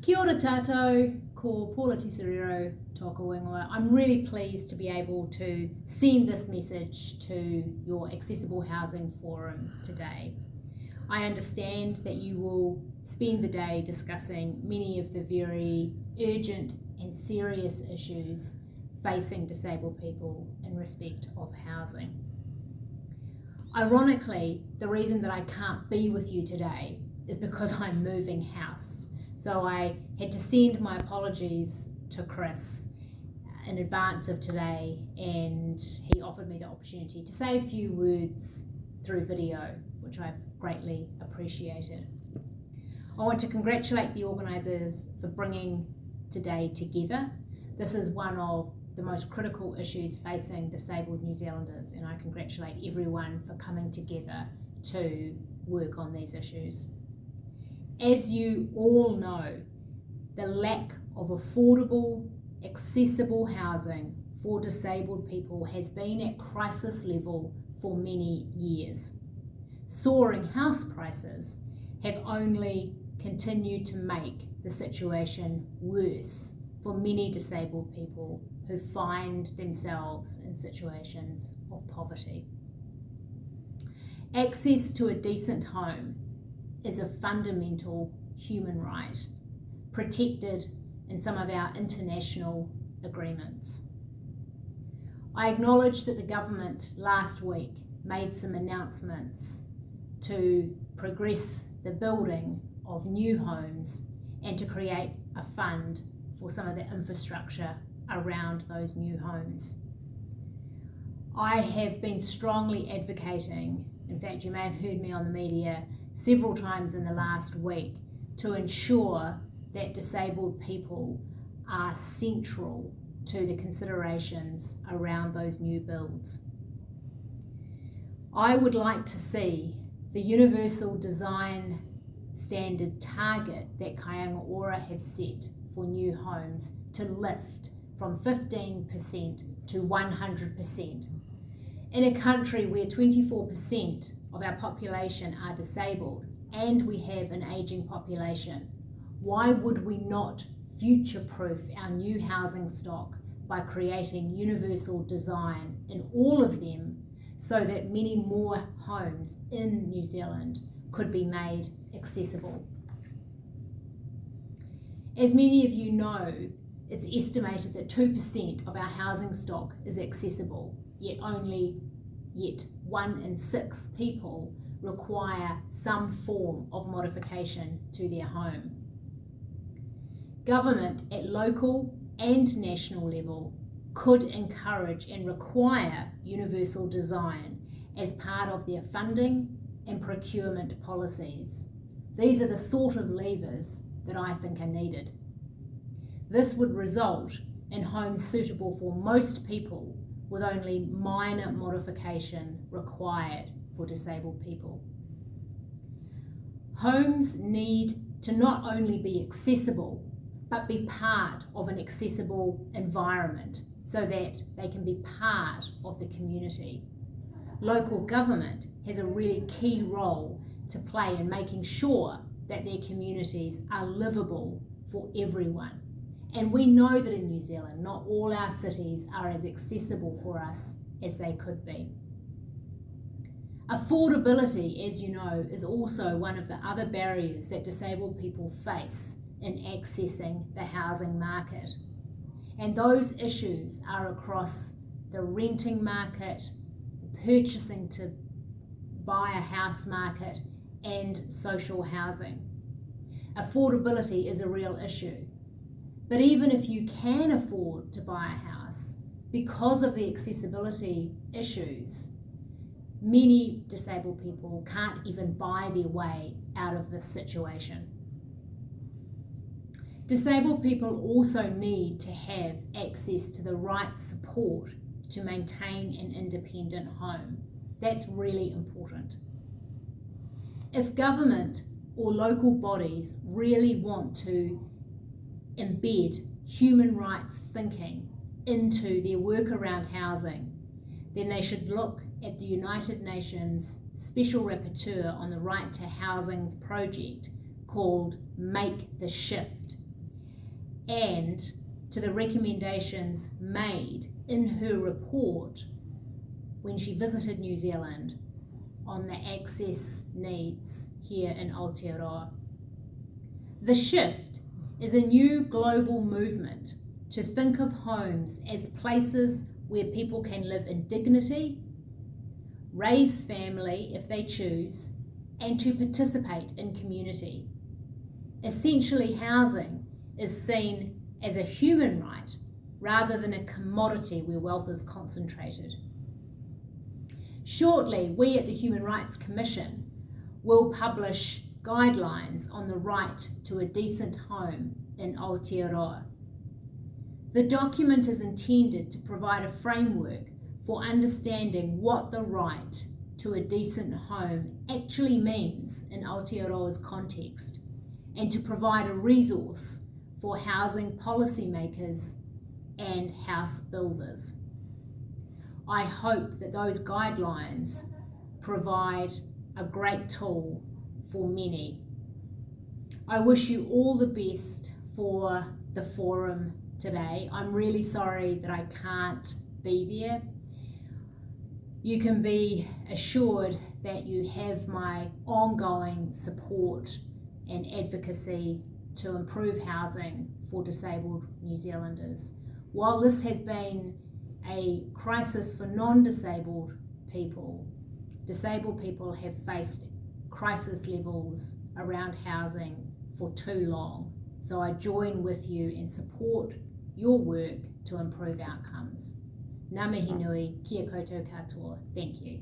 Kia ora tātou, ko Paula Tesoriero tōka wingoa. I'm really pleased to be able to send this message to your Accessible Housing Forum today. I understand that you will spend the day discussing many of the very urgent and serious issues facing disabled people in respect of housing. Ironically, the reason that I can't be with you today is because I'm moving house. So I had to send my apologies to Chris in advance of today, and he offered me the opportunity to say a few words through video, which I've greatly appreciated. I want to congratulate the organisers for bringing today together. This is one of the most critical issues facing disabled New Zealanders, and I congratulate everyone for coming together to work on these issues. As you all know, the lack of affordable, accessible housing for disabled people has been at crisis level for many years. Soaring house prices have only continued to make the situation worse for many disabled people who find themselves in situations of poverty. Access to a decent home is a fundamental human right, protected in some of our international agreements. I acknowledge that the government last week made some announcements to progress the building of new homes and to create a fund for some of the infrastructure around those new homes. I have been strongly advocating, in fact you may have heard me on the media several times in the last week, to ensure that disabled people are central to the considerations around those new builds. I would like to see the universal design standard target that Kāinga Ora have set for new homes to lift from 15% to 100%. In a country where 24% of our population are disabled and we have an ageing population, why would we not future-proof our new housing stock by creating universal design in all of them so that many more homes in New Zealand could be made accessible? As many of you know, it's estimated that 2% of our housing stock is accessible, yet 1 in 6 people require some form of modification to their home. Government at local and national level could encourage and require universal design as part of their funding and procurement policies. These are the sort of levers that I think are needed. This would result in homes suitable for most people with only minor modification required for disabled people. Homes need to not only be accessible, but be part of an accessible environment so that they can be part of the community. Local government has a really key role to play in making sure that their communities are livable for everyone. And we know that in New Zealand, not all our cities are as accessible for us as they could be. Affordability, as you know, is also one of the other barriers that disabled people face in accessing the housing market. And those issues are across the renting market, the purchasing to buy a house market, and social housing. Affordability is a real issue. But even if you can afford to buy a house, because of the accessibility issues, many disabled people can't even buy their way out of this situation. Disabled people also need to have access to the right support to maintain an independent home. That's really important. If government or local bodies really want to embed human rights thinking into their work around housing, then they should look at the United Nations Special Rapporteur on the Right to Housing's project called Make the Shift, and to the recommendations made in her report when she visited New Zealand on the access needs here in Aotearoa. The shift is a new global movement to think of homes as places where people can live in dignity, raise family if they choose, and to participate in community. Essentially, housing is seen as a human right rather than a commodity where wealth is concentrated. Shortly, we at the Human Rights Commission will publish guidelines on the right to a decent home in Aotearoa. The document is intended to provide a framework for understanding what the right to a decent home actually means in Aotearoa's context, and to provide a resource for housing policymakers and house builders. I hope that those guidelines provide a great tool for many. I wish you all the best for the forum today. I'm really sorry that I can't be there. You can be assured that you have my ongoing support and advocacy to improve housing for disabled New Zealanders. While this has been a crisis for non-disabled people, disabled people have faced crisis levels around housing for too long. So I join with you and support your work to improve outcomes. Ngā mihi nui, kia koutou katoa. Thank you.